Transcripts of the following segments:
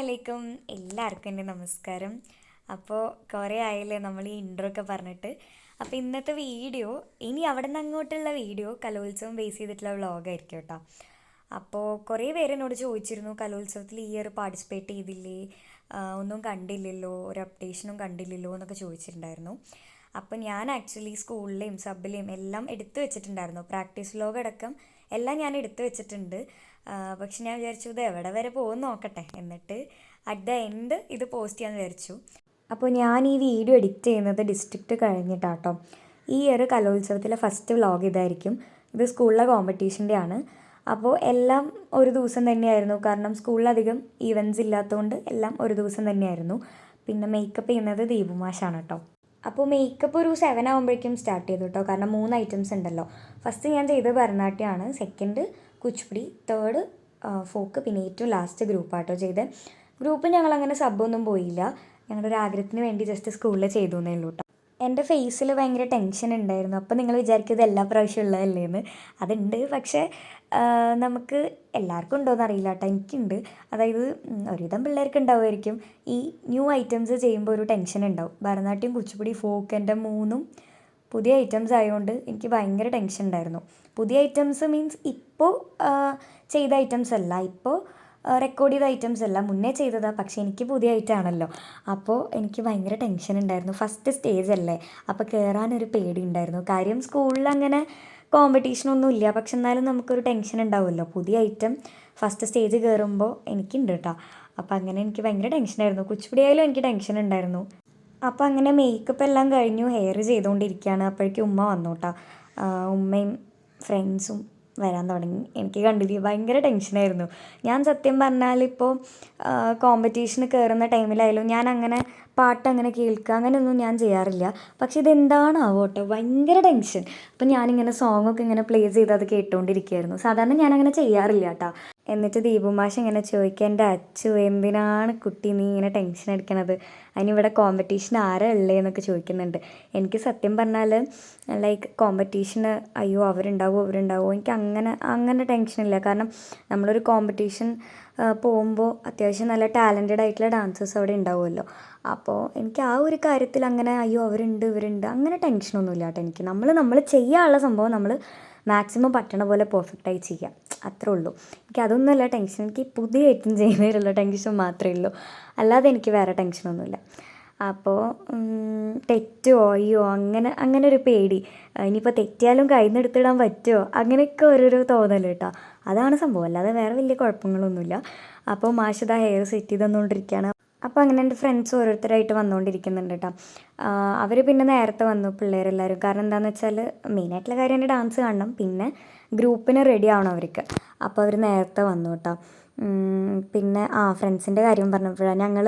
അലൈക്കും. എല്ലാവർക്കും എൻ്റെ നമസ്കാരം. അപ്പോൾ കുറേ ആയല്ലേ നമ്മൾ ഈ ഇൻട്രോ ഒക്കെ പറഞ്ഞിട്ട്. അപ്പോൾ ഇന്നത്തെ വീഡിയോ ഇനി അവിടെ നിന്ന് അങ്ങോട്ടുള്ള വീഡിയോ കലോത്സവം ബേസ് ചെയ്തിട്ടുള്ള വ്ളോഗായിരിക്കും കേട്ടോ. അപ്പോൾ കുറേ പേര് എന്നോട് ചോദിച്ചിരുന്നു, കലോത്സവത്തിൽ ഈ ഇയർ പാർട്ടിസിപ്പേറ്റ് ചെയ്തില്ലേ, ഒന്നും കണ്ടില്ലല്ലോ, ഒരു അപ്ഡേഷനും കണ്ടില്ലല്ലോ എന്നൊക്കെ ചോദിച്ചിട്ടുണ്ടായിരുന്നു. അപ്പോൾ ഞാൻ ആക്ച്വലി സ്കൂളിലെയും സബിലെയും എല്ലാം എടുത്തു വെച്ചിട്ടുണ്ടായിരുന്നു. പ്രാക്ടീസ് വ്ളോഗ് അടക്കം എല്ലാം ഞാൻ എടുത്തു വെച്ചിട്ടുണ്ട്. പക്ഷെ ഞാൻ വിചാരിച്ചു ഇത് എവിടെ വരെ പോകുമെന്ന് നോക്കട്ടെ, എന്നിട്ട് അറ്റ് ദ എൻഡ് ഇത് പോസ്റ്റ് ചെയ്യാമെന്ന് വിചാരിച്ചു. അപ്പോൾ ഞാൻ ഈ വീഡിയോ എഡിറ്റ് ചെയ്യുന്നത് ഡിസ്ട്രിക്റ്റ് കഴിഞ്ഞിട്ടാട്ടോ. ഈ ഇയർ കലോത്സവത്തിലെ ഫസ്റ്റ് വ്ളോഗ് ഇതായിരിക്കും. ഇത് സ്കൂളിലെ കോമ്പറ്റീഷൻ്റെ ആണ്. അപ്പോൾ എല്ലാം ഒരു ദിവസം തന്നെയായിരുന്നു, കാരണം സ്കൂളിലധികം ഈവൻറ്റ്സ് ഇല്ലാത്തതുകൊണ്ട് എല്ലാം ഒരു ദിവസം തന്നെയായിരുന്നു. പിന്നെ മേക്കപ്പ് ചെയ്യുന്നത് ദീപുമാഷാണ് കേട്ടോ. അപ്പോൾ മേക്കപ്പ് ഒരു 7 ആകുമ്പോഴേക്കും സ്റ്റാർട്ട് ചെയ്തു കേട്ടോ, കാരണം 3 ഐറ്റംസ് ഉണ്ടല്ലോ. ഫസ്റ്റ് ഞാൻ ചെയ്തത് ഭരതനാട്യമാണ്, സെക്കൻഡ് കുച്ചിപ്പുടി, തേർഡ് ഫോക്ക്, പിന്നെ ഏറ്റവും ലാസ്റ്റ് ഗ്രൂപ്പാട്ടോ ചെയ്തത്. ഗ്രൂപ്പ് ഞങ്ങളങ്ങനെ സബ്ബൊന്നും പോയില്ല, ഞങ്ങളുടെ ഒരു ആഗ്രഹത്തിന് വേണ്ടി ജസ്റ്റ് സ്കൂളിൽ ചെയ്തു എന്നേ ഉള്ളൂ കേട്ടോ. എൻ്റെ ഫേസിൽ ഭയങ്കര ടെൻഷൻ ഉണ്ടായിരുന്നു. അപ്പോൾ നിങ്ങൾ വിചാരിക്കുന്നത് എല്ലാ പ്രാവശ്യം ഉള്ളതല്ലേന്ന്. അതുണ്ട്, പക്ഷേ നമുക്ക് എല്ലാവർക്കും ഉണ്ടോയെന്ന് അറിയില്ല കേട്ടോ, എനിക്കുണ്ട്. അതായത് ഒരുവിധം പിള്ളേർക്ക് ഉണ്ടാവുമായിരിക്കും. ഈ ന്യൂ ഐറ്റംസ് ചെയ്യുമ്പോൾ ഒരു ടെൻഷൻ ഉണ്ടാവും. ഭരതനാട്യം, കുച്ചിപ്പുടി, ഫോക്ക് എൻ്റെ മൂന്നും പുതിയ ഐറ്റംസ് ആയതുകൊണ്ട് എനിക്ക് ഭയങ്കര ടെൻഷൻ ഉണ്ടായിരുന്നു. പുതിയ ഐറ്റംസ് മീൻസ് ഇപ്പോൾ ചെയ്ത ഐറ്റംസ് അല്ല, ഇപ്പോൾ റെക്കോർഡ് ചെയ്ത ഐറ്റംസ് അല്ല, മുന്നേ ചെയ്തതാണ്. പക്ഷേ എനിക്ക് പുതിയ ഐറ്റം ആണല്ലോ, അപ്പോൾ എനിക്ക് ഭയങ്കര ടെൻഷൻ ഉണ്ടായിരുന്നു. ഫസ്റ്റ് സ്റ്റേജ് അല്ലേ, അപ്പോൾ കയറാനൊരു പേടി ഉണ്ടായിരുന്നു. കാര്യം സ്കൂളിൽ അങ്ങനെ കോമ്പറ്റീഷനൊന്നും ഇല്ല, പക്ഷെ എന്നാലും നമുക്കൊരു ടെൻഷൻ ഉണ്ടാവുമല്ലോ. പുതിയ ഐറ്റം ഫസ്റ്റ് സ്റ്റേജ് കയറുമ്പോൾ എനിക്കുണ്ട് കേട്ടോ. അപ്പോൾ അങ്ങനെ എനിക്ക് ഭയങ്കര ടെൻഷനായിരുന്നു. കുച്ചിപ്പുടി ആയാലും എനിക്ക് ടെൻഷൻ ഉണ്ടായിരുന്നു. അപ്പോൾ അങ്ങനെ മേക്കപ്പ് എല്ലാം കഴിഞ്ഞു, ഹെയർ ചെയ്തുകൊണ്ടിരിക്കുകയാണ്. അപ്പോഴേക്കും ഉമ്മ വന്നു കേട്ടോ. ഉമ്മയും ഫ്രണ്ട്സും വരാൻ തുടങ്ങി. എനിക്ക് കണ്ടില്ലേ ഭയങ്കര ടെൻഷനായിരുന്നു. ഞാൻ സത്യം പറഞ്ഞാൽ ഇപ്പോൾ കോമ്പറ്റീഷന് കയറുന്ന ടൈമിലായാലും ഞാൻ അങ്ങനെ പാട്ടങ്ങനെ കേൾക്കുക അങ്ങനെയൊന്നും ഞാൻ ചെയ്യാറില്ല. പക്ഷെ ഇതെന്താണാവോ കേട്ടോ, ഭയങ്കര ടെൻഷൻ. അപ്പം ഞാനിങ്ങനെ സോങ്ങൊക്കെ ഇങ്ങനെ പ്ലേ ചെയ്ത് അത് കേട്ടുകൊണ്ടിരിക്കുകയായിരുന്നു. സാധാരണ ഞാനങ്ങനെ ചെയ്യാറില്ല കേട്ടോ. എന്നിട്ട് ദീപുമാഷ ഇങ്ങനെ ചോദിക്കുക, എൻ്റെ അച്ചു എന്തിനാണ് കുട്ടി നീ ഇങ്ങനെ ടെൻഷൻ അടിക്കണത്, അതിനിവിടെ കോമ്പറ്റീഷൻ ആരാ ഉള്ളതെന്നൊക്കെ ചോദിക്കുന്നുണ്ട്. എനിക്ക് സത്യം പറഞ്ഞാൽ ലൈക്ക് കോമ്പറ്റീഷന് അയ്യോ അവരുണ്ടാവുമോ എനിക്ക് അങ്ങനെ ടെൻഷനില്ല. കാരണം നമ്മളൊരു കോമ്പറ്റീഷൻ പോകുമ്പോൾ അത്യാവശ്യം നല്ല ടാലൻറ്റഡ് ആയിട്ടുള്ള ഡാൻസേഴ്സ് അവിടെ ഉണ്ടാവുമല്ലോ. അപ്പോൾ എനിക്ക് ആ ഒരു കാര്യത്തിൽ അങ്ങനെ അയ്യോ ഇവരുണ്ട് അങ്ങനെ ടെൻഷനൊന്നുമില്ല കേട്ടോ. എനിക്ക് നമ്മൾ ചെയ്യാനുള്ള സംഭവം നമ്മൾ മാക്സിമം പറ്റണ പോലെ പെർഫെക്റ്റായി ചെയ്യുക, അത്രേ ഉള്ളൂ. എനിക്ക് അതൊന്നുമല്ല ടെൻഷൻ, എനിക്ക് പുതിയ ഐറ്റം ചെയ്യുന്നതിലുള്ള ടെൻഷൻ മാത്രമേ ഉള്ളൂ, അല്ലാതെ എനിക്ക് വേറെ ടെൻഷനൊന്നുമില്ല. അപ്പോൾ തെറ്റുമോ അയ്യോ അങ്ങനെ ഒരു പേടി, ഇനിയിപ്പോൾ തെറ്റിയാലും കയ്യിൽ നിന്ന് എടുത്തിടാൻ പറ്റുമോ, അങ്ങനെയൊക്കെ ഓരോരോ തോന്നൽ കേട്ടോ. അതാണ് സംഭവം, അല്ലാതെ വേറെ വലിയ കുഴപ്പങ്ങളൊന്നുമില്ല. അപ്പോൾ മാഷിത ഹെയർ സെറ്റ് ചെയ്ത് തന്നുകൊണ്ടിരിക്കുകയാണ്. അപ്പോൾ അങ്ങനെ എൻ്റെ ഫ്രണ്ട്സ് ഓരോരുത്തരായിട്ട് വന്നുകൊണ്ടിരിക്കുന്നുണ്ട് കേട്ടോ. അവർ പിന്നെ നേരത്തെ വന്നു പിള്ളേരെല്ലാവരും. കാരണം എന്താണെന്ന് വെച്ചാൽ മെയിനായിട്ടുള്ള കാര്യം എൻ്റെ ഡാൻസ് കാണണം, പിന്നെ ഗ്രൂപ്പിന് റെഡി ആവണം അവർക്ക്. അപ്പോൾ അവർ നേരത്തെ വന്നു കേട്ടോ. പിന്നെ ഫ്രണ്ട്സിൻ്റെ കാര്യം പറഞ്ഞപ്പോഴാണ്, ഞങ്ങൾ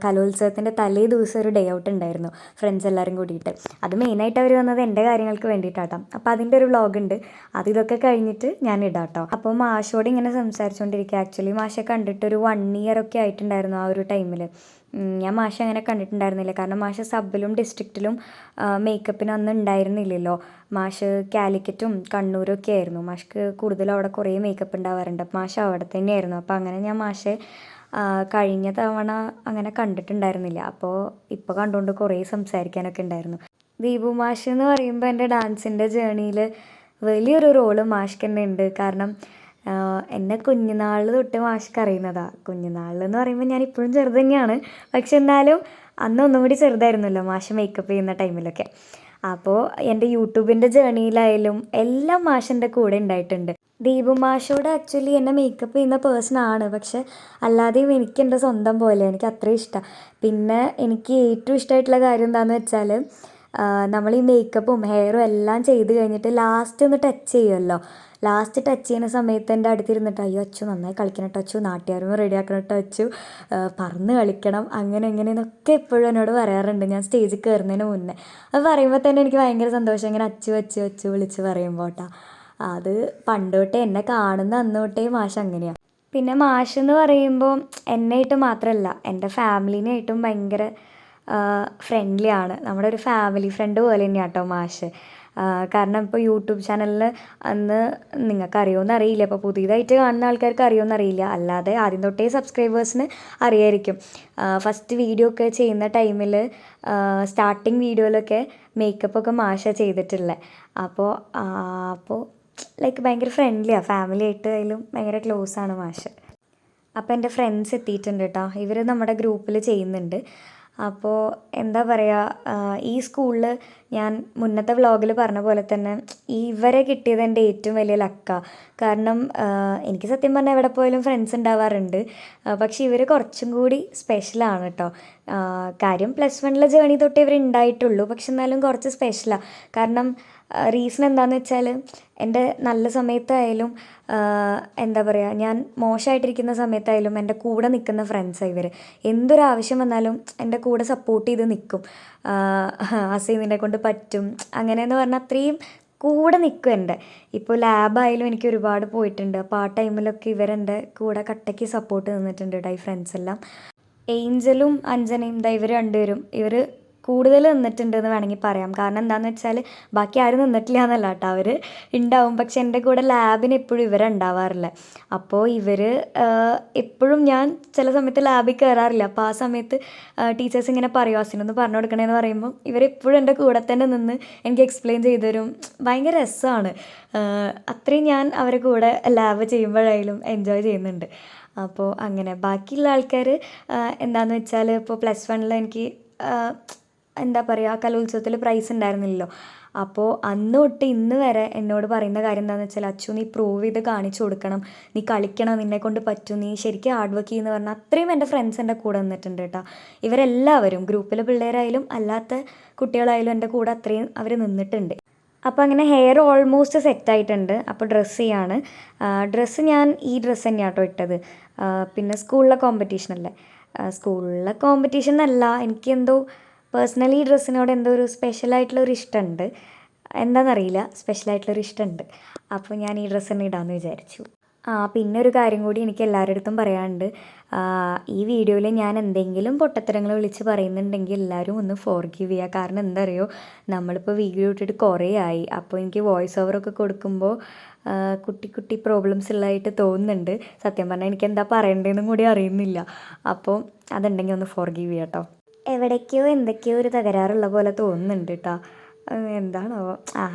കലോത്സവത്തിൻ്റെ തലേ ദിവസം ഒരു ഡേ ഔട്ട് ഉണ്ടായിരുന്നു ഫ്രണ്ട്സ് എല്ലാവരും കൂടിയിട്ട്. അത് മെയിനായിട്ട് അവർ വന്നത് എൻ്റെ കാര്യങ്ങൾക്ക് വേണ്ടിയിട്ടാട്ടോ. അപ്പോൾ അതിൻ്റെ ഒരു വ്ളോഗ് ഉണ്ട്, ഇതൊക്കെ കഴിഞ്ഞിട്ട് ഞാൻ ഇടാം കേട്ടോ. അപ്പോൾ മാഷോട് ഇങ്ങനെ സംസാരിച്ചുകൊണ്ടിരിക്കുക. ആക്ച്വലി മാഷെ കണ്ടിട്ടൊരു 1 ഇയർ ഒക്കെ ആയിട്ടുണ്ടായിരുന്നു ആ ഒരു ടൈമിൽ. ഞാൻ മാഷ അങ്ങനെ കണ്ടിട്ടുണ്ടായിരുന്നില്ല, കാരണം മാഷ സബിലും ഡിസ്ട്രിക്റ്റിലും മേക്കപ്പിന് അന്ന് ഉണ്ടായിരുന്നില്ലല്ലോ. മാഷ് കാലിക്കറ്റും കണ്ണൂരും ഒക്കെ ആയിരുന്നു. മാഷ്ക്ക് കൂടുതലും അവിടെ കുറേ മേക്കപ്പ് ഉണ്ടാവാറുണ്ട്. മാഷ അവിടെ തന്നെയായിരുന്നു. അപ്പോൾ അങ്ങനെ ഞാൻ മാഷെ കഴിഞ്ഞ തവണ അങ്ങനെ കണ്ടിട്ടുണ്ടായിരുന്നില്ല. അപ്പോൾ ഇപ്പോൾ കണ്ടുകൊണ്ട് കുറേ സംസാരിക്കാനൊക്കെ ഉണ്ടായിരുന്നു. ദീപു മാഷ് എന്ന് പറയുമ്പോൾ എൻ്റെ ഡാൻസിൻ്റെ ജേണിയിൽ വലിയൊരു റോള് മാഷ്ക്ക് തന്നെ ഉണ്ട്. കാരണം എന്നെ കുഞ്ഞുനാൾ തൊട്ട് മാഷ്ക്ക് അറിയുന്നതാണ്. കുഞ്ഞുനാളെന്ന് പറയുമ്പോൾ ഞാൻ ഇപ്പോഴും ചെറുത് തന്നെയാണ്, പക്ഷെ എന്നാലും അന്ന് ഒന്നും കൂടി ചെറുതായിരുന്നല്ലോ മാഷ് മേക്കപ്പ് ചെയ്യുന്ന ടൈമിലൊക്കെ. അപ്പോൾ എൻ്റെ യൂട്യൂബിൻ്റെ ജേണിയിലായാലും എല്ലാം മാഷിൻ്റെ കൂടെ ഉണ്ടായിട്ടുണ്ട്. ദീപു മാഷോട് ആക്ച്വലി എന്നെ മേക്കപ്പ് ചെയ്യുന്ന പേഴ്സണാണ്, പക്ഷെ അല്ലാതെയും എനിക്ക് എൻ്റെ സ്വന്തം പോലെ, എനിക്ക് അത്രയും ഇഷ്ടമാണ്. പിന്നെ എനിക്ക് ഏറ്റവും ഇഷ്ടമായിട്ടുള്ള കാര്യം എന്താണെന്ന് വെച്ചാൽ നമ്മൾ ഈ മേക്കപ്പും ഹെയറും എല്ലാം ചെയ്ത് കഴിഞ്ഞിട്ട് ലാസ്റ്റ് ഒന്ന് ടച്ച് ചെയ്യുമല്ലോ. ലാസ്റ്റ് ടച്ച് ചെയ്യുന്ന സമയത്ത് എൻ്റെ അടുത്തിരുന്നിട്ട് അയ്യോ അച്ചു നന്നായി കളിക്കണം കേട്ടോ, അച്ചു നാട്ടുകാരും റെഡിയാക്കണം കേട്ടോ, അച്ചു പറന്ന് കളിക്കണം, അങ്ങനെയെന്നൊക്കെ എപ്പോഴും എന്നോട് പറയാറുണ്ട് ഞാൻ സ്റ്റേജിൽ കയറുന്നതിന് മുന്നേ. അത് പറയുമ്പോൾ തന്നെ എനിക്ക് ഭയങ്കര സന്തോഷം, ഇങ്ങനെ അച്ചു വിളിച്ച് പറയുമ്പോൾ കേട്ടോ. അത് പണ്ട് തൊട്ടേ എന്നെ കാണുന്ന അന്ന് തൊട്ടേ മാഷ് അങ്ങനെയാണ്. പിന്നെ മാഷ് എന്ന് പറയുമ്പോൾ എന്നെയായിട്ട് മാത്രമല്ല എൻ്റെ ഫാമിലീനായിട്ടും ഭയങ്കര ഫ്രണ്ട്ലി ആണ്. നമ്മുടെ ഒരു ഫാമിലി ഫ്രണ്ട് പോലെ തന്നെയാണ് കേട്ടോ മാഷ്. കാരണം ഇപ്പോൾ യൂട്യൂബ് ചാനലിൽ അന്ന് നിങ്ങൾക്ക് അറിയുമെന്ന് അറിയില്ല, ഇപ്പോൾ പുതിയതായിട്ട് കാണുന്ന ആൾക്കാർക്ക് അറിയുമെന്ന് അറിയില്ല, അല്ലാതെ ആദ്യം തൊട്ടേ സബ്സ്ക്രൈബേഴ്സിന് അറിയായിരിക്കും. ഫസ്റ്റ് വീഡിയോ ഒക്കെ ചെയ്യുന്ന ടൈമിൽ സ്റ്റാർട്ടിങ് വീഡിയോയിലൊക്കെ മേക്കപ്പൊക്കെ മാഷ ചെയ്തിട്ടുള്ളത്. അപ്പോൾ ലൈക്ക് ഭയങ്കര ഫ്രണ്ട്ലിയാണ്, ഫാമിലി ആയിട്ട് ആയാലും ഭയങ്കര ക്ലോസ് ആണ് മാഷ്. അപ്പോൾ എൻ്റെ ഫ്രണ്ട്സ് എത്തിയിട്ടുണ്ട് കേട്ടോ, ഇവർ നമ്മുടെ ഗ്രൂപ്പിൽ ചെയ്യുന്നുണ്ട്. അപ്പോൾ എന്താ പറയുക, ഈ സ്കൂളിൽ ഞാൻ മുന്നത്തെ വ്ളോഗിൽ പറഞ്ഞ പോലെ തന്നെ ഇവരെ കിട്ടിയത് എൻ്റെ ഏറ്റവും വലിയ ലക്കാണ്. കാരണം എനിക്ക് സത്യം പറഞ്ഞാൽ എവിടെ പോയാലും ഫ്രണ്ട്സ് ഉണ്ടാവാറുണ്ട്, പക്ഷേ ഇവർ കുറച്ചും കൂടി സ്പെഷ്യലാണ് കേട്ടോ. കാര്യം +1 ജേണി തൊട്ടേ ഇവർ ഉണ്ടായിട്ടുള്ളൂ, പക്ഷെ എന്നാലും കുറച്ച് സ്പെഷ്യലാണ്. കാരണം റീസൺ എന്താണെന്ന് വെച്ചാൽ എൻ്റെ നല്ല സമയത്തായാലും എന്താ പറയുക, ഞാൻ മോശമായിട്ടിരിക്കുന്ന സമയത്തായാലും എൻ്റെ കൂടെ നിൽക്കുന്ന ഫ്രണ്ട്സാണ് ഇവർ. എന്തൊരാവശ്യം വന്നാലും എൻ്റെ കൂടെ സപ്പോർട്ട് ചെയ്ത് നിൽക്കും. അസീം നിന്നെ കൊണ്ട് പറ്റും അങ്ങനെയെന്ന് പറഞ്ഞാൽ അത്രയും കൂടെ നിൽക്കും എൻ്റെ. ഇപ്പോൾ ലാബായാലും എനിക്ക് ഒരുപാട് പോയിട്ടുണ്ട്, അപ്പോൾ ആ ടൈമിലൊക്കെ ഇവരെൻ്റെ കൂടെ കട്ടയ്ക്ക് സപ്പോർട്ട് നിന്നിട്ടുണ്ട് കേട്ടോ ഈ ഫ്രണ്ട്സെല്ലാം. ഏഞ്ചലും അഞ്ജനയും ഇവർ രണ്ടുപേരും കൂടുതൽ നിന്നിട്ടുണ്ട് എന്ന് വേണമെങ്കിൽ പറയാം. കാരണം എന്താണെന്ന് വെച്ചാൽ ബാക്കി ആരും നിന്നിട്ടില്ല എന്നല്ല കേട്ടോ, അവർ ഉണ്ടാവും, പക്ഷെ എൻ്റെ കൂടെ ലാബിന് എപ്പോഴും ഇവരുണ്ടാവാറില്ല. അപ്പോൾ എപ്പോഴും ഞാൻ ചില സമയത്ത് ലാബിൽ കയറാറില്ല, അപ്പോൾ ആ സമയത്ത് ടീച്ചേഴ്സ് ഇങ്ങനെ പറയും അസിനൊന്ന് പറഞ്ഞു കൊടുക്കണേന്ന് പറയുമ്പോൾ ഇവരെപ്പോഴും എൻ്റെ കൂടെ തന്നെ നിന്ന് എനിക്ക് എക്സ്പ്ലെയിൻ ചെയ്തു തരും. ഭയങ്കര രസമാണ്. അത്രയും ഞാൻ അവരെ കൂടെ ലാബ് ചെയ്യുമ്പോഴായാലും എൻജോയ് ചെയ്യുന്നുണ്ട്. അപ്പോൾ അങ്ങനെ ബാക്കിയുള്ള ആൾക്കാർ എന്താണെന്ന് വെച്ചാൽ ഇപ്പോൾ +1 എനിക്ക് എന്താ പറയുക, കലോത്സവത്തിൽ പ്രൈസ് ഉണ്ടായിരുന്നില്ലല്ലോ. അപ്പോൾ അന്ന് തൊട്ട് ഇന്ന് വരെ എന്നോട് പറയുന്ന കാര്യം എന്താണെന്ന് വെച്ചാൽ, അച്ചു നീ പ്രൂവ് ചെയ്ത് കാണിച്ചു കൊടുക്കണം, നീ കളിക്കണം, നിന്നെ കൊണ്ട് പറ്റും, നീ ശരിക്കും ഹാർഡ് വർക്ക് ചെയ്യുമെന്ന് പറഞ്ഞാൽ അത്രയും എൻ്റെ ഫ്രണ്ട്സ് എൻ്റെ കൂടെ നിന്നിട്ടുണ്ട് കേട്ടോ. ഇവരെല്ലാവരും ഗ്രൂപ്പിലെ പിള്ളേരായാലും അല്ലാത്ത കുട്ടികളായാലും എൻ്റെ കൂടെ അത്രയും അവർ നിന്നിട്ടുണ്ട്. അപ്പോൾ അങ്ങനെ ഹെയർ ഓൾമോസ്റ്റ് സെറ്റായിട്ടുണ്ട്. അപ്പോൾ ഡ്രസ്സ് ചെയ്യാണ്. ഡ്രസ്സ് ഞാൻ ഈ ഡ്രസ്സ് തന്നെയാണ് കേട്ടോ ഇട്ടത്. പിന്നെ സ്കൂളിലെ കോമ്പറ്റീഷനല്ലേ, സ്കൂളിലെ കോമ്പറ്റീഷൻ എന്നല്ല, എനിക്കെന്തോ പേഴ്സണലി ഈ ഡ്രസ്സിനോട് എന്തോ ഒരു സ്പെഷ്യലായിട്ടുള്ളൊരു ഇഷ്ടമുണ്ട്, എന്താണെന്നറിയില്ല, സ്പെഷ്യലായിട്ടുള്ളൊരു ഇഷ്ടമുണ്ട്. അപ്പോൾ ഞാൻ ഈ ഡ്രസ്സ് തന്നെ ഇടാമെന്ന് വിചാരിച്ചു. പിന്നെ ഒരു കാര്യം കൂടി എനിക്ക് എല്ലാവരുടെ അടുത്തും പറയാനുണ്ട്. ഈ വീഡിയോയിൽ ഞാൻ എന്തെങ്കിലും പൊട്ടത്തരങ്ങൾ വിളിച്ച് പറയുന്നുണ്ടെങ്കിൽ എല്ലാവരും ഒന്ന് ഫോർഗീവ് ചെയ്യുക. കാരണം എന്താ അറിയോ, നമ്മളിപ്പോൾ വീഡിയോ ഇട്ടിട്ട് കുറേ ആയി, അപ്പോൾ എനിക്ക് വോയിസ് ഓവറൊക്കെ കൊടുക്കുമ്പോൾ കുട്ടി കുട്ടി പ്രോബ്ലംസ് ഉള്ളതായിട്ട് തോന്നുന്നുണ്ട്. സത്യം പറഞ്ഞാൽ എനിക്ക് എന്താ പറയേണ്ടതെന്നും കൂടി അറിയുന്നില്ല. അപ്പോൾ അതുണ്ടെങ്കിൽ ഒന്ന് ഫോർഗീവ് ചെയ്യാം കേട്ടോ. എവിടേക്കോ എന്തൊക്കെയോ ഒരു തകരാറുള്ള പോലെ തോന്നുന്നുണ്ട് കേട്ടോ, എന്താണോ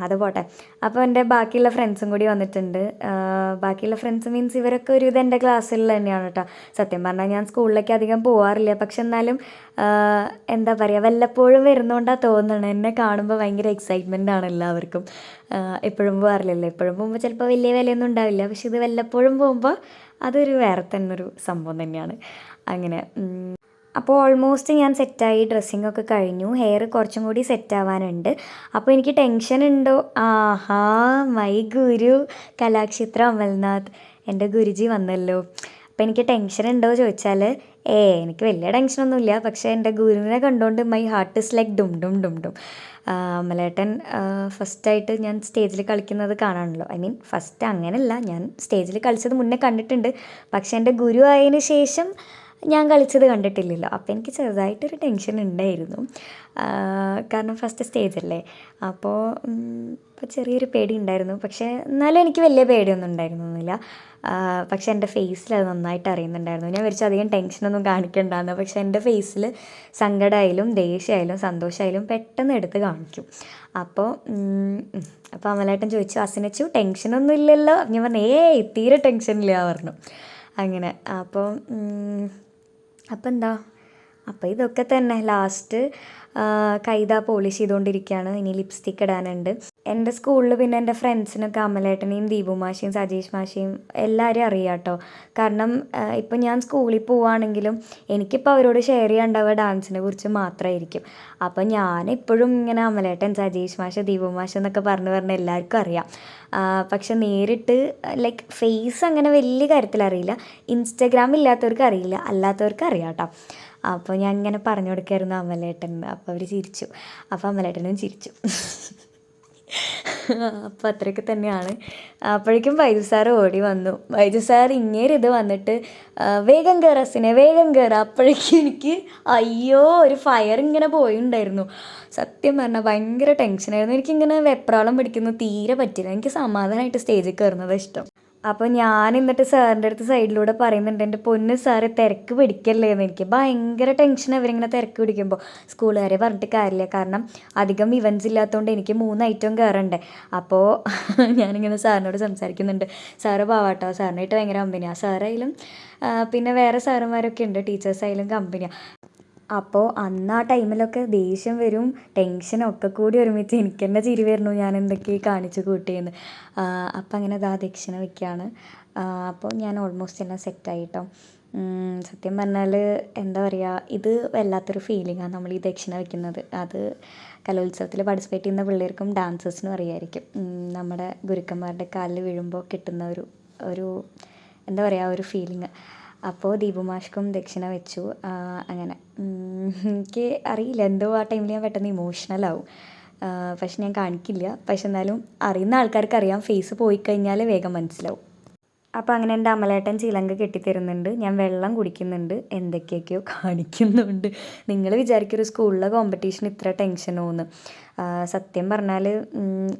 അത് പോട്ടെ. അപ്പോൾ എൻ്റെ ബാക്കിയുള്ള ഫ്രണ്ട്സും കൂടി വന്നിട്ടുണ്ട്. ബാക്കിയുള്ള ഫ്രണ്ട്സ് മീൻസ് ഇവരൊക്കെ ഒരു ഇത് എൻ്റെ ക്ലാസ്സിൽ തന്നെയാണ് കേട്ടോ. സത്യം പറഞ്ഞാൽ ഞാൻ സ്കൂളിലേക്ക് അധികം പോകാറില്ല, പക്ഷെ എന്നാലും എന്താ പറയുക, വല്ലപ്പോഴും വരുന്നതുകൊണ്ടാണ് തോന്നുന്നത്. എന്നെ കാണുമ്പോൾ ഭയങ്കര എക്സൈറ്റ്മെൻ്റ് ആണ് എല്ലാവർക്കും. എപ്പോഴും പോകാറില്ലല്ലോ, എപ്പോഴും പോകുമ്പോൾ ചിലപ്പോൾ വലിയ വിലയൊന്നും ഉണ്ടാവില്ല, പക്ഷെ ഇത് വല്ലപ്പോഴും പോകുമ്പോൾ അതൊരു വേറെ തന്നെ ഒരു സംഭവം തന്നെയാണ്. അങ്ങനെ അപ്പോൾ ഓൾമോസ്റ്റ് ഞാൻ സെറ്റായി, ഡ്രസ്സിങ്ങൊക്കെ കഴിഞ്ഞു, ഹെയർ കുറച്ചും കൂടി സെറ്റാവാനുണ്ട്. അപ്പോൾ എനിക്ക് ടെൻഷൻ ഉണ്ടോ, ആഹാ മൈ ഗുരു കലാക്ഷേത്ര അമൽനാഥ് എൻ്റെ ഗുരുജി വന്നല്ലോ. അപ്പോൾ എനിക്ക് ടെൻഷൻ ഉണ്ടോ ചോദിച്ചാൽ എനിക്ക് വലിയ ടെൻഷനൊന്നുമില്ല, പക്ഷേ എൻ്റെ ഗുരുവിനെ കണ്ടുകൊണ്ട് മൈ ഹാർട്ട് ഇസ് ലൈക്ക് ഡും ഡും ഡും ഡും. അമലേട്ടൻ ഫസ്റ്റായിട്ട് ഞാൻ സ്റ്റേജിൽ കളിക്കുന്നത് കാണാണല്ലോ, ഐ മീൻ ഫസ്റ്റ് അങ്ങനെയല്ല, ഞാൻ സ്റ്റേജിൽ കളിച്ചത് മുന്നേ കണ്ടിട്ടുണ്ട്, പക്ഷേ എൻ്റെ ഗുരു ആയതിന് ശേഷം ഞാൻ കളിച്ചത് കണ്ടിട്ടില്ലല്ലോ. അപ്പോൾ എനിക്ക് ചെറുതായിട്ടൊരു ടെൻഷൻ ഉണ്ടായിരുന്നു, കാരണം ഫസ്റ്റ് സ്റ്റേജല്ലേ. അപ്പോൾ ചെറിയൊരു പേടി ഉണ്ടായിരുന്നു, പക്ഷേ എന്നാലും എനിക്ക് വലിയ പേടിയൊന്നും ഉണ്ടായിരുന്നില്ല. പക്ഷേ എൻ്റെ ഫേസിൽ അത് നന്നായിട്ട് അറിയുന്നുണ്ടായിരുന്നു. ഞാൻ വിചാരിച്ചു അധികം ടെൻഷനൊന്നും കാണിക്കണ്ടെന്ന്, പക്ഷേ എൻ്റെ ഫേസിൽ സങ്കടമായാലും ദേഷ്യമായാലും സന്തോഷമായാലും പെട്ടെന്ന് എടുത്ത് കാണിക്കും. അപ്പോൾ അമലേട്ടൻ ചോദിച്ചു, അസിനച്ചു ടെൻഷനൊന്നും ഇല്ലല്ലോ? ഞാൻ പറഞ്ഞു തീരെ ടെൻഷനില്ല പറഞ്ഞു. അങ്ങനെ അപ്പോൾ ഇതൊക്കെ തന്നെ. ലാസ്റ്റ് കൈത പോളിഷ് ചെയ്തുകൊണ്ടിരിക്കുകയാണ്, ഇനി ലിപ്സ്റ്റിക്ക് ഇടാനുണ്ട്. എൻ്റെ സ്കൂളിൽ പിന്നെ എൻ്റെ ഫ്രണ്ട്സിനൊക്കെ അമലേട്ടനെയും ദീപു മാഷയും സജീഷ് മാഷയും എല്ലാവരെയും അറിയാം കേട്ടോ. കാരണം ഇപ്പം ഞാൻ സ്കൂളിൽ പോവുകയാണെങ്കിലും എനിക്കിപ്പോൾ അവരോട് ഷെയർ ചെയ്യാണ്ടാവുക ഡാൻസിനെ കുറിച്ച് മാത്രമായിരിക്കും. അപ്പം ഞാനെപ്പോഴും ഇങ്ങനെ അമലേട്ടൻ, സജീഷ് മാഷ്, ദീപു മാഷ് എന്നൊക്കെ പറഞ്ഞ് എല്ലാവർക്കും അറിയാം. പക്ഷെ നേരിട്ട് ലൈക്ക് ഫേസ് അങ്ങനെ വലിയ കാര്യത്തിലറിയില്ല. ഇൻസ്റ്റഗ്രാം ഇല്ലാത്തവർക്ക് അറിയില്ല, അല്ലാത്തവർക്ക് അറിയാം കേട്ടോ. അപ്പോൾ ഞാൻ ഇങ്ങനെ പറഞ്ഞു കൊടുക്കായിരുന്നു അമലേട്ടൻ, അപ്പോൾ അവർ ചിരിച്ചു. അപ്പോൾ അമലേട്ടനും ചിരിച്ചു. അപ്പം അത്രയൊക്കെ തന്നെയാണ്. അപ്പോഴേക്കും ബൈജു സാർ ഓടി വന്നു. ബൈജു സാർ ഇത് വന്നിട്ട് വേഗം കയറ് അസിനെ, വേഗം കയറ്. അപ്പോഴേക്കും എനിക്ക് അയ്യോ ഒരു ഫയർ ഇങ്ങനെ പോയിട്ടുണ്ടായിരുന്നു. സത്യം പറഞ്ഞാൽ ഭയങ്കര ടെൻഷനായിരുന്നു. എനിക്കിങ്ങനെ വെപ്രാളം പിടിക്കുന്നത് തീരെ പറ്റില്ല. എനിക്ക് സമാധാനമായിട്ട് സ്റ്റേജിൽ കയറുന്നത് ഇഷ്ടം. അപ്പോൾ ഞാൻ എന്നിട്ട് സാറിൻ്റെ അടുത്ത് സൈഡിലൂടെ പറയുന്നുണ്ട്, എൻ്റെ പൊന്ന് സാറ് തിരക്ക് പിടിക്കല്ലേന്ന്. എനിക്ക് ഭയങ്കര ടെൻഷൻ അവരിങ്ങനെ തിരക്ക് പിടിക്കുമ്പോൾ. സ്കൂളുകാരെ പറഞ്ഞിട്ട് കാര്യമില്ല, കാരണം അധികം ഇവൻറ്റ്സ് ഇല്ലാത്തതുകൊണ്ട് എനിക്ക് 3 ഐറ്റം കയറണ്ടേ. അപ്പോൾ ഞാനിങ്ങനെ സാറിനോട് സംസാരിക്കുന്നുണ്ട്. സാറ് പാവാട്ടോ, സാറിനായിട്ട് ഭയങ്കര കമ്പനിയാണ്. സാറായാലും പിന്നെ വേറെ സാറുമാരൊക്കെ ഉണ്ട്, ടീച്ചേഴ്സായാലും കമ്പനിയാണ്. അപ്പോൾ അന്ന് ആ ടൈമിലൊക്കെ ദേഷ്യം വരും, ടെൻഷനൊക്കെ കൂടി ഒരുമിച്ച് എനിക്ക് തന്നെ ചിരി വരുന്നു, ഞാൻ എന്തൊക്കെ കാണിച്ചു കൂട്ടിയെന്ന്. അപ്പം അങ്ങനെ ദക്ഷിണ വയ്ക്കുകയാണ്. അപ്പോൾ ഞാൻ ഓൾമോസ്റ്റ് എല്ലാം സെറ്റായിട്ടോ. സത്യം പറഞ്ഞാൽ എന്താ പറയുക, ഇത് വല്ലാത്തൊരു ഫീലിംഗാണ് നമ്മൾ ഈ ദക്ഷിണ വയ്ക്കുന്നത്. അത് കലോത്സവത്തിൽ പാർട്ടിസിപ്പേറ്റ് ചെയ്യുന്ന പിള്ളേർക്കും ഡാൻസേഴ്സിനും അറിയായിരിക്കും. നമ്മുടെ ഗുരുക്കന്മാരുടെ കാലിൽ വീഴുമ്പോൾ കിട്ടുന്ന ഒരു എന്താ പറയുക, ഒരു ഫീലിംഗ്. അപ്പോൾ ദീപു മാഷ്ക്കും ദക്ഷിണ വെച്ചു. അങ്ങനെ എനിക്ക് അറിയില്ല, എന്തോ ആ ടൈമിൽ ഞാൻ പെട്ടെന്ന് ഇമോഷണലാവും. പക്ഷെ ഞാൻ കാണിക്കില്ല. പക്ഷെ എന്നാലും അറിയുന്ന ആൾക്കാർക്ക് അറിയാം, ഫേസ് പോയി കഴിഞ്ഞാൽ വേഗം മനസ്സിലാവും. അപ്പോൾ അങ്ങനെ എൻ്റെ അമലേട്ടൻ ചിലങ്ക കെട്ടിത്തരുന്നുണ്ട്, ഞാൻ വെള്ളം കുടിക്കുന്നുണ്ട്, എന്തൊക്കെയൊക്കെയോ കാണിക്കുന്നുണ്ട്. നിങ്ങൾ വിചാരിക്കും ഒരു സ്കൂളിലെ കോമ്പറ്റീഷൻ ഇത്ര ടെൻഷനോന്ന്. സത്യം പറഞ്ഞാൽ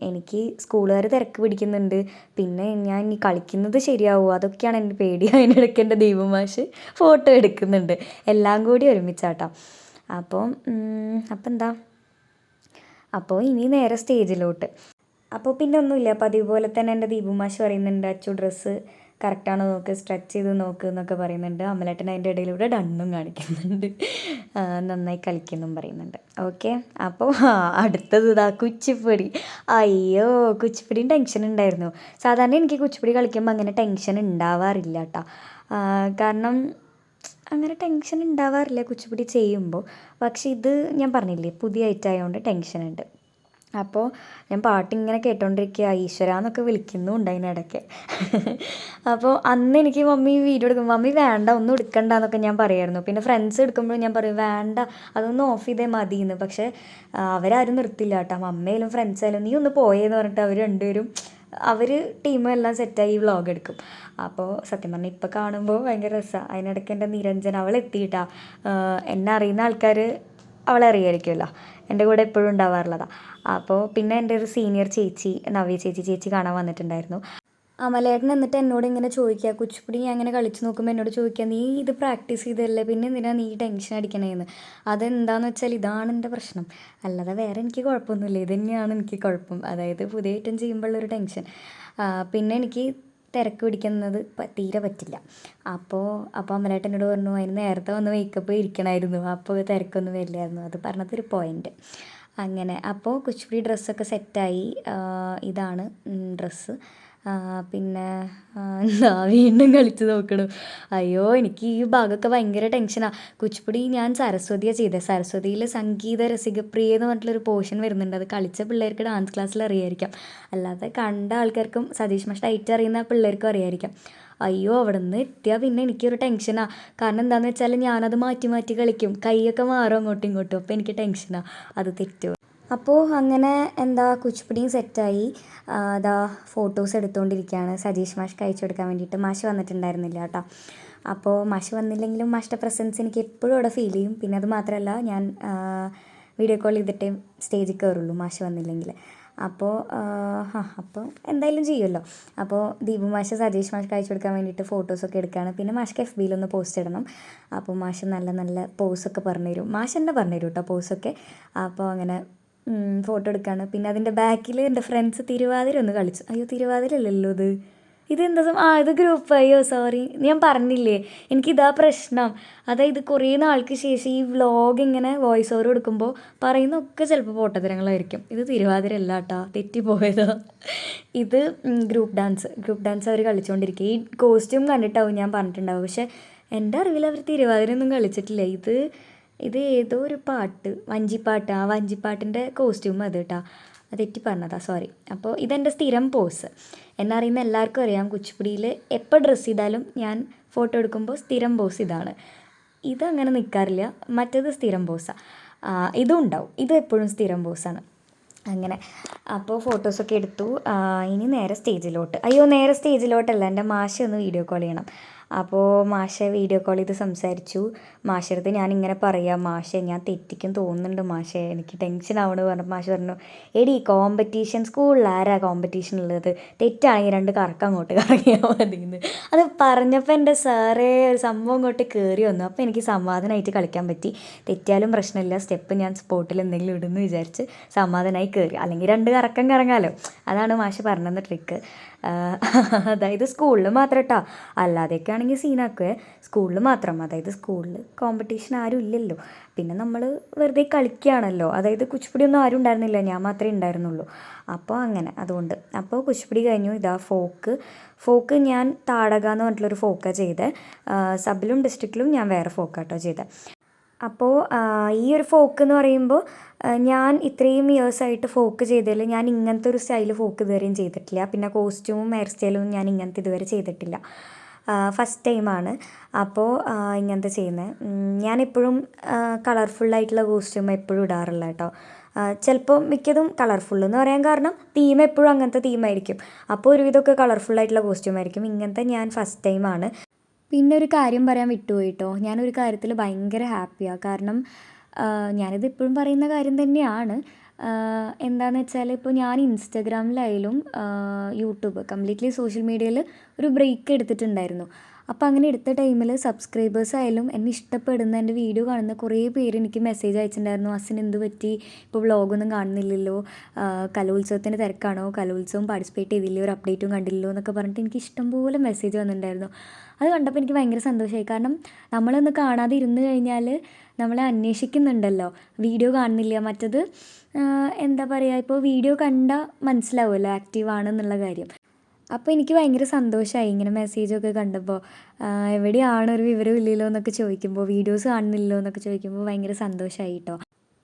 എനിക്ക് സ്കൂളുകാർ തിരക്ക് പിടിക്കുന്നുണ്ട്, പിന്നെ ഞാൻ ഇനി കളിക്കുന്നത് ശരിയാവുമോ, അതൊക്കെയാണ് എൻ്റെ പേടി. അതിനിടയ്ക്ക് എൻ്റെ ദീപമാഷ് ഫോട്ടോ എടുക്കുന്നുണ്ട്, എല്ലാം കൂടി ഒരുമിച്ചാട്ടോ. അപ്പോൾ എന്താ, അപ്പോൾ ഇനി നേരെ സ്റ്റേജിലോട്ട്. അപ്പോൾ പിന്നെ ഒന്നുമില്ല, അപ്പോൾ അതേപോലെ തന്നെ എൻ്റെ ദീപുമാഷ് പറയുന്നുണ്ട്, അച്ചു ഡ്രസ്സ് കറക്റ്റാണോ നോക്ക്, സ്ട്രെച്ച് ചെയ്ത് നോക്ക് എന്നൊക്കെ പറയുന്നുണ്ട്. അമലേട്ടൻ അതിൻ്റെ ഇടയിലൂടെ ഡണ്ണും കാണിക്കുന്നുണ്ട്, നന്നായി കളിക്കുന്നും പറയുന്നുണ്ട്. ഓക്കെ, അപ്പോൾ അടുത്തത് കുച്ചിപ്പുടി. അയ്യോ, കുച്ചിപ്പുടിയും ടെൻഷൻ ഉണ്ടായിരുന്നു. സാധാരണ എനിക്ക് കുച്ചിപ്പുടി കളിക്കുമ്പോൾ അങ്ങനെ ടെൻഷൻ ഉണ്ടാവാറില്ല കേട്ടോ. കാരണം അങ്ങനെ ടെൻഷൻ ഉണ്ടാവാറില്ല കുച്ചിപ്പുടി ചെയ്യുമ്പോൾ. പക്ഷെ ഇത് ഞാൻ പറഞ്ഞില്ലേ, പുതിയ ഐറ്റം ആയതുകൊണ്ട് ടെൻഷനുണ്ട്. അപ്പോൾ ഞാൻ പാട്ടിങ്ങനെ കേട്ടോണ്ടിരിക്കുക, ഈശ്വര എന്നൊക്കെ വിളിക്കുന്നുണ്ട് അതിനിടയ്ക്ക്. അപ്പോൾ അന്ന് എനിക്ക് മമ്മി വീഡിയോ എടുക്കും, മമ്മി വേണ്ട ഒന്നും എടുക്കണ്ട എന്നൊക്കെ ഞാൻ പറയുമായിരുന്നു. പിന്നെ ഫ്രണ്ട്സ് എടുക്കുമ്പോൾ ഞാൻ പറയും വേണ്ട അതൊന്ന് ഓഫ് ചെയ്തേ മതി എന്ന്. പക്ഷേ അവരാരും നിർത്തില്ല കേട്ടോ. മമ്മയായാലും ഫ്രണ്ട്സായാലും നീ ഒന്ന് പോയേന്ന് പറഞ്ഞിട്ട് അവർ രണ്ടുപേരും ടീമും എല്ലാം സെറ്റായി വ്ളോഗ് എടുക്കും. അപ്പോൾ സത്യം പറഞ്ഞാൽ ഇപ്പോൾ കാണുമ്പോൾ ഭയങ്കര രസമാണ്. അതിനിടയ്ക്ക് എൻ്റെ നിരഞ്ജന അവളെത്തിയിട്ടാ. എന്നെ അറിയുന്ന ആൾക്കാർ അവളെ അറിയായിരിക്കുമല്ലോ, എൻ്റെ കൂടെ എപ്പോഴും ഉണ്ടാവാറുള്ളതാണ്. അപ്പോൾ പിന്നെ എൻ്റെ ഒരു സീനിയർ ചേച്ചി നവ്യ ചേച്ചി കാണാൻ വന്നിട്ടുണ്ടായിരുന്നു. അമലേട്ടൻ എന്നിട്ട് എന്നോട് ഇങ്ങനെ ചോദിക്കുക, കുച്ചിപ്പുടി ഞാൻ ഇങ്ങനെ കളിച്ച് നോക്കുമ്പോൾ എന്നോട് ചോദിക്കുക, നീ ഇത് പ്രാക്ടീസ് ചെയ്തല്ലേ, പിന്നെ എന്തിനാ നീ ടെൻഷൻ അടിക്കണേന്ന്. അതെന്താണെന്ന് വെച്ചാൽ ഇതാണ് എൻ്റെ പ്രശ്നം, അല്ലാതെ വേറെ എനിക്ക് കുഴപ്പമൊന്നുമില്ല. ഇത് തന്നെയാണ് എനിക്ക് കുഴപ്പം, അതായത് പുതിയ ഐറ്റം ചെയ്യുമ്പോഴുള്ളൊരു ടെൻഷൻ. പിന്നെ എനിക്ക് തിരക്ക് പിടിക്കുന്നത് തീരെ പറ്റില്ല. അപ്പോൾ അമലേട്ടൻ എന്നോട് പറഞ്ഞു, അതിന് നേരത്തെ വന്ന് മേക്കപ്പ് ഇരിക്കണമായിരുന്നു, അപ്പോൾ തിരക്കൊന്നും വരില്ലായിരുന്നു. അത് പറഞ്ഞതൊരു പോയിൻറ്റ്. അങ്ങനെ അപ്പോൾ കുച്ചിപ്പുടി ഡ്രസ്സൊക്കെ സെറ്റായി. ഇതാണ് ഡ്രസ്സ്. പിന്നെ എന്താ വീണ്ടും കളിച്ച് നോക്കണം. അയ്യോ, എനിക്ക് ഈ ഭാഗമൊക്കെ ഭയങ്കര ടെൻഷനാണ്. കുച്ചിപ്പുടി ഞാൻ സരസ്വതിയാണ് ചെയ്തത്. സരസ്വതിയിൽ സംഗീത രസികപ്രിയ എന്ന് പറഞ്ഞിട്ടുള്ളൊരു പോർഷൻ വരുന്നുണ്ട്. അത് കളിച്ച പിള്ളേർക്ക് ഡാൻസ് ക്ലാസ്സിൽ അറിയായിരിക്കാം, അല്ലാതെ കണ്ട ആൾക്കാർക്കും സതീഷ് മാഷ് ടൈറ്റ് അറിയുന്ന പിള്ളേർക്കും അറിയായിരിക്കാം. അയ്യോ, അവിടെ നിന്ന് എത്തിയാൽ പിന്നെ എനിക്കൊരു ടെൻഷനാണ്. കാരണം എന്താണെന്ന് വെച്ചാൽ ഞാനത് മാറ്റി മാറ്റി കളിക്കും, കൈയൊക്കെ മാറും അങ്ങോട്ടും ഇങ്ങോട്ടും. അപ്പോൾ എനിക്ക് ടെൻഷനാണ് അത് തെറ്റുമോ. അപ്പോൾ അങ്ങനെ കുച്ചിപ്പുടിയും സെറ്റായി. ഫോട്ടോസ് എടുത്തുകൊണ്ടിരിക്കുകയാണ്. സതീഷ് മാഷ്ക്ക് അയച്ചു കൊടുക്കാൻ വേണ്ടിയിട്ട്. മാഷ് വന്നിട്ടുണ്ടായിരുന്നില്ല കേട്ടോ. അപ്പോൾ മാഷ് വന്നില്ലെങ്കിലും മാഷിൻ്റെ പ്രസൻസ് എനിക്ക് എപ്പോഴും അവിടെ ഫീൽ ചെയ്യും. പിന്നെ അത് മാത്രമല്ല, ഞാൻ വീഡിയോ കോൾ ചെയ്തിട്ടേ സ്റ്റേജിൽ കയറുള്ളൂ മാഷ് വന്നില്ലെങ്കിൽ. അപ്പോൾ എന്തായാലും ചെയ്യുമല്ലോ. അപ്പോൾ ദീപു മാഷ് സതീഷ് മാഷ്ക്ക് അയച്ചു കൊടുക്കാൻ വേണ്ടിയിട്ട് ഫോട്ടോസൊക്കെ എടുക്കുകയാണ്. പിന്നെ മാഷ്ക്ക് FBയിലൊന്ന് പോസ്റ്റ് ഇടണം. അപ്പോൾ മാഷ് നല്ല നല്ല പോസൊക്കെ പറഞ്ഞുതരും. മാഷ് തന്നെ പറഞ്ഞുതരും കേട്ടോ പോസൊക്കെ. അപ്പോൾ അങ്ങനെ ഫോട്ടോ എടുക്കുകയാണ്. പിന്നെ അതിൻ്റെ ബാക്കിൽ എൻ്റെ ഫ്രണ്ട്സ് തിരുവാതിര ഒന്ന് കളിച്ചു. അയ്യോ, തിരുവാതിര അല്ലല്ലോ ഇതെന്താ ഇത് ഗ്രൂപ്പ്. അയ്യോ സോറി, ഞാൻ പറഞ്ഞില്ലേ എനിക്കിതാ പ്രശ്നം. അതായത് കുറേ നാൾക്ക് ശേഷം ഈ വ്ളോഗ് ഇങ്ങനെ വോയിസ് ഓവർ കൊടുക്കുമ്പോൾ പറയുന്നതൊക്കെ ചിലപ്പോൾ പൊട്ടത്തരങ്ങളായിരിക്കും. ഇത് തിരുവാതിര അല്ല കേട്ടോ, തെറ്റിപ്പോയതാ. ഇത് ഗ്രൂപ്പ് ഡാൻസ് അവർ കളിച്ചുകൊണ്ടിരിക്കുക. ഈ കോസ്റ്റ്യൂം കണ്ടിട്ടാവും ഞാൻ പറഞ്ഞിട്ടുണ്ടാവും. പക്ഷേ എൻ്റെ അറിവിൽ അവർ തിരുവാതിര ഒന്നും കളിച്ചിട്ടില്ല. ഇത് ഏതോ ഒരു പാട്ട്, വഞ്ചിപ്പാട്ട്, ആ വഞ്ചിപ്പാട്ടിൻ്റെ കോസ്റ്റ്യൂം അത് കേട്ടോ, തെറ്റി പറഞ്ഞതാ, സോറി. അപ്പോൾ ഇതെൻ്റെ സ്ഥിരം പോസ്. എന്നെ അറിയുന്ന എല്ലാവർക്കും അറിയാം, കുച്ചിപ്പുടിയിൽ എപ്പോൾ ഡ്രസ്സ് ചെയ്താലും ഞാൻ ഫോട്ടോ എടുക്കുമ്പോൾ സ്ഥിരം പോസ് ഇതാണ്. ഇതങ്ങനെ നിൽക്കാറില്ല, മറ്റേത് സ്ഥിരം പോസാണ്. ഇതും ഉണ്ടാവും, ഇത് എപ്പോഴും സ്ഥിരം പോസാണ്. അങ്ങനെ അപ്പോൾ ഫോട്ടോസൊക്കെ എടുത്തു. ഇനി നേരെ സ്റ്റേജിലോട്ട്. നേരെ സ്റ്റേജിലോട്ടല്ല, എൻ്റെ മാഷെ ഒന്ന് വീഡിയോ കോൾ ചെയ്യണം. അപ്പോൾ മാഷെ വീഡിയോ കോൾ ചെയ്ത് സംസാരിച്ചു. മാഷെ അടുത്ത് ഞാനിങ്ങനെ പറയാം, മാഷെ ഞാൻ തെറ്റിക്കും തോന്നുന്നുണ്ട് മാഷെ, എനിക്ക് ടെൻഷൻ ആവണമെന്ന് പറഞ്ഞപ്പോൾ മാഷ് പറഞ്ഞു, എടി കോമ്പറ്റീഷൻ സ്കൂളിൽ ആരാ കോമ്പറ്റീഷൻ ഉള്ളത്, തെറ്റാണെങ്കിൽ 2 കറക്കം അങ്ങോട്ട് കറങ്ങിയാൽ മതിയെന്ന്. അത് പറഞ്ഞപ്പോൾ എൻ്റെ സാറേ ഒരു സംഭവം ഇങ്ങോട്ട് കയറി വന്നു. അപ്പോൾ എനിക്ക് സമാധാനമായിട്ട് കളിക്കാൻ പറ്റി. തെറ്റിയാലും പ്രശ്നമില്ല, സ്റ്റെപ്പ് ഞാൻ സ്പോട്ടിൽ എന്തെങ്കിലും ഇടുന്നു വിചാരിച്ച് സമാധാനമായി കയറി. അല്ലെങ്കിൽ 2 കറക്കം കറങ്ങാമല്ലോ. അതാണ് മാഷ് പറഞ്ഞത് ട്രിക്ക്. അതായത് സ്കൂളിൽ മാത്രം കേട്ടോ, അല്ലാതെയൊക്കെ ആണെങ്കിൽ സീനാക്കുവേ. സ്കൂളിൽ മാത്രം, അതായത് സ്കൂളിൽ കോമ്പറ്റീഷൻ ആരും ഇല്ലല്ലോ, പിന്നെ നമ്മൾ വെറുതെ കളിക്കുകയാണല്ലോ. അതായത് കുച്ചിപ്പുടി ഒന്നും ആരും ഉണ്ടായിരുന്നില്ല, ഞാൻ മാത്രമേ ഉണ്ടായിരുന്നുള്ളൂ. അപ്പോൾ അങ്ങനെ അതുകൊണ്ട്. അപ്പോൾ കുച്ചിപ്പുടി കഴിഞ്ഞു. ഇതാ ഫോക്ക് ഞാൻ താടക എന്ന് പറഞ്ഞിട്ടുള്ളൊരു ഫോക്കാണ് ചെയ്തത്. സബിലും ഡിസ്ട്രിക്റ്റിലും ഞാൻ വേറെ ഫോക്കാട്ടോ ചെയ്തത്. അപ്പോൾ ഈ ഒരു ഫോക്ക് എന്ന് പറയുമ്പോൾ ഞാൻ ഇത്രയും ഇയേഴ്സായിട്ട് ഫോക്ക് ചെയ്തതിൽ ഞാൻ ഇങ്ങനത്തെ ഒരു സ്റ്റൈൽ ഫോക്ക് ഇതുവരെയും ചെയ്തിട്ടില്ല. പിന്നെ കോസ്റ്റ്യൂമും ഹെയർ സ്റ്റൈലും ഞാൻ ഇങ്ങനത്തെ ഇതുവരെ ചെയ്തിട്ടില്ല, ഫസ്റ്റ് ടൈമാണ്. അപ്പോൾ ഇങ്ങനത്തെ ചെയ്യുന്നത്. ഞാനെപ്പോഴും കളർഫുള്ളായിട്ടുള്ള കോസ്റ്റ്യൂം എപ്പോഴും ഇടാറില്ല കേട്ടോ. ചിലപ്പോൾ മിക്കതും കളർഫുൾ എന്ന് പറയാൻ കാരണം തീം എപ്പോഴും അങ്ങനത്തെ തീമായിരിക്കും. അപ്പോൾ ഒരുവിധമൊക്കെ കളർഫുള്ളായിട്ടുള്ള കോസ്റ്റ്യൂം ആയിരിക്കും. ഇങ്ങനത്തെ ഞാൻ ഫസ്റ്റ് ടൈമാണ്. പിന്നെ ഒരു കാര്യം പറയാൻ വിട്ടുപോയി കേട്ടോ. ഞാനൊരു കാര്യത്തിൽ ഭയങ്കര ഹാപ്പിയാണ്. കാരണം ഞാനിത് എപ്പോഴും പറയുന്ന കാര്യം തന്നെയാണ്. എന്താണെന്ന് വെച്ചാൽ ഇപ്പോൾ ഞാൻ ഇൻസ്റ്റഗ്രാമിലായാലും യൂട്യൂബ് കംപ്ലീറ്റ്ലി സോഷ്യൽ മീഡിയയിൽ ഒരു ബ്രേക്ക് എടുത്തിട്ടുണ്ടായിരുന്നു. അപ്പോൾ അങ്ങനെ എടുത്ത ടൈമിൽ സബ്സ്ക്രൈബേഴ്സ് ആയാലും എന്നെ ഇഷ്ടപ്പെടുന്ന, എൻ്റെ വീഡിയോ കാണുന്ന കുറേ പേര് എനിക്ക് മെസ്സേജ് അയച്ചിട്ടുണ്ടായിരുന്നു, അസിന് എന്ത് പറ്റി, ഇപ്പോൾ വ്ളോഗൊന്നും കാണുന്നില്ലല്ലോ, കലോത്സവത്തിൻ്റെ തിരക്കാണോ, കലോത്സവം പാർട്ടിസിപ്പേറ്റ് ചെയ്തില്ലേ, ഒരു അപ്ഡേറ്റും കണ്ടില്ലല്ലോ എന്നൊക്കെ പറഞ്ഞിട്ട് എനിക്ക് ഇഷ്ടംപോലെ മെസ്സേജ് വന്നിട്ടുണ്ടായിരുന്നു. അത് കണ്ടപ്പോൾ എനിക്ക് ഭയങ്കര സന്തോഷമായി. കാരണം നമ്മളൊന്ന് കാണാതെ ഇരുന്ന് കഴിഞ്ഞാൽ നമ്മളെ അന്വേഷിക്കുന്നുണ്ടല്ലോ, വീഡിയോ കാണുന്നില്ല. മറ്റത് എന്താ പറയുക, ഇപ്പോൾ വീഡിയോ കണ്ടാൽ മനസ്സിലാവുമല്ലോ ആക്റ്റീവാണെന്നുള്ള കാര്യം. അപ്പോൾ എനിക്ക് ഭയങ്കര സന്തോഷമായി ഇങ്ങനെ മെസ്സേജൊക്കെ കണ്ടപ്പോൾ. എവിടെയാണ്, ഒരു വിവരം ഇല്ലല്ലോ എന്നൊക്കെ ചോദിക്കുമ്പോൾ, വീഡിയോസ് കാണുന്നില്ലല്ലോ എന്നൊക്കെ ചോദിക്കുമ്പോൾ ഭയങ്കര സന്തോഷമായി കേട്ടോ.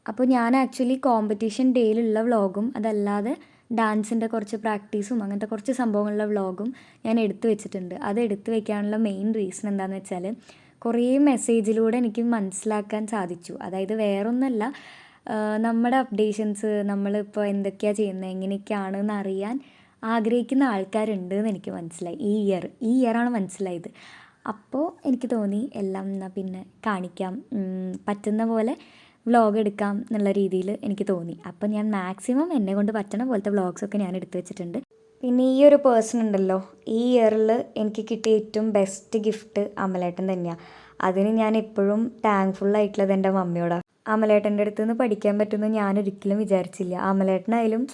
അപ്പോൾ ഞാൻ ആക്ച്വലി കോമ്പറ്റീഷൻ ഡേയിലുള്ള വ്ളോഗും അതല്ലാതെ ഡാൻസിൻ്റെ കുറച്ച് പ്രാക്ടീസും അങ്ങനത്തെ കുറച്ച് സംഭവങ്ങളുള്ള വ്ളോഗും ഞാൻ എടുത്തു വെച്ചിട്ടുണ്ട്. അത് എടുത്തു വെക്കാനുള്ള മെയിൻ റീസൺ എന്താണെന്ന് വെച്ചാൽ കുറേ മെസ്സേജിലൂടെ എനിക്ക് മനസ്സിലാക്കാൻ സാധിച്ചു. അതായത് വേറൊന്നല്ല, നമ്മുടെ അപ്ഡേഷൻസ്, നമ്മളിപ്പോൾ എന്തൊക്കെയാണ് ചെയ്യുന്നത്, എങ്ങനെയൊക്കെയാണെന്ന് അറിയാൻ ആഗ്രഹിക്കുന്ന ആൾക്കാരുണ്ട് എന്ന് എനിക്ക് മനസ്സിലായി. ഈ ഇയറാണ് മനസ്സിലായത്. അപ്പോൾ എനിക്ക് തോന്നി എല്ലാം എന്നാൽ പിന്നെ കാണിക്കാം, പറ്റുന്ന പോലെ വ്ളോഗ് എടുക്കാം എന്നുള്ള രീതിയിൽ എനിക്ക് തോന്നി. അപ്പോൾ ഞാൻ മാക്സിമം എന്നെ കൊണ്ട് പറ്റണ പോലത്തെ വ്ളോഗ്സൊക്കെ ഞാൻ എടുത്തു വെച്ചിട്ടുണ്ട്. പിന്നെ ഈ ഒരു പേഴ്സൺ ഉണ്ടല്ലോ, ഈ ഇയറിൽ എനിക്ക് കിട്ടിയ ഏറ്റവും ബെസ്റ്റ് ഗിഫ്റ്റ് അമലേട്ടൻ തന്നെയാണ്. അതിന് ഞാൻ എപ്പോഴും താങ്ക്ഫുള്ളായിട്ടുള്ളത് എൻ്റെ മമ്മിയോടാണ്. അമലേട്ടൻ്റെ അടുത്ത് നിന്ന് പഠിക്കാൻ പറ്റുമെന്ന് ഞാനൊരിക്കലും വിചാരിച്ചില്ല. അമലേട്ടനായാലും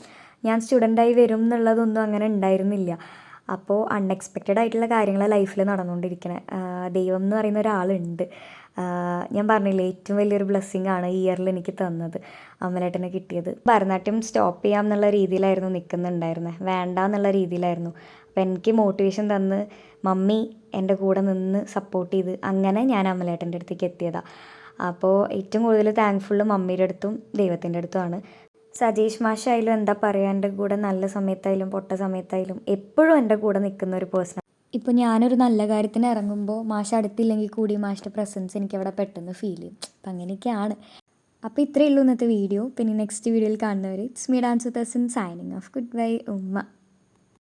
ഞാൻ സ്റ്റുഡൻ്റായി വരും എന്നുള്ളതൊന്നും അങ്ങനെ ഉണ്ടായിരുന്നില്ല. അപ്പോൾ അൺഎക്സ്പെക്റ്റഡ് ആയിട്ടുള്ള കാര്യങ്ങളാണ് ലൈഫിൽ നടന്നുകൊണ്ടിരിക്കണേ. ദൈവം എന്ന് പറയുന്ന ഒരാളുണ്ട്. ഞാൻ പറഞ്ഞില്ലേ, ഏറ്റവും വലിയൊരു ബ്ലെസ്സിങ് ആണ് ഈ ഇയറിൽ എനിക്ക് തന്നത്, അമലേട്ടനെ കിട്ടിയത്. ഭരതനാട്യം സ്റ്റോപ്പ് ചെയ്യാം എന്നുള്ള രീതിയിലായിരുന്നു നിൽക്കുന്നുണ്ടായിരുന്നത്, വേണ്ട എന്നുള്ള രീതിയിലായിരുന്നു. അപ്പോൾ എനിക്ക് മോട്ടിവേഷൻ തന്ന് മമ്മി എൻ്റെ കൂടെ നിന്ന് സപ്പോർട്ട് ചെയ്ത് അങ്ങനെ ഞാൻ അമലേട്ടൻ്റെ അടുത്തേക്ക് എത്തിയതാണ്. അപ്പോൾ ഏറ്റവും കൂടുതൽ താങ്ക്ഫുള്ള് മമ്മിയുടെ അടുത്തും ദൈവത്തിൻ്റെ അടുത്തുമാണ്. സജീഷ് മാഷായാലും എന്താ പറയുക, എൻ്റെ കൂടെ നല്ല സമയത്തായാലും പൊട്ട സമയത്തായാലും എപ്പോഴും എൻ്റെ കൂടെ നിൽക്കുന്ന ഒരു പേഴ്സൺ. ഇപ്പോൾ ഞാനൊരു നല്ല കാര്യത്തിന് ഇറങ്ങുമ്പോൾ മാഷ് അടുത്തില്ലെങ്കിൽ കൂടി മാഷിൻ്റെ പ്രസൻസ് എനിക്കവിടെ പെട്ടെന്ന് ഫീൽ ചെയ്യും. അപ്പം അങ്ങനെയൊക്കെയാണ്. അപ്പോൾ ഇത്രയേ ഉള്ളൂ ഇന്നത്തെ വീഡിയോ. പിന്നെ നെക്സ്റ്റ് വീഡിയോയിൽ കാണുന്നവർ it's me dance with Asin signing off. Good bye ഉമ്മ.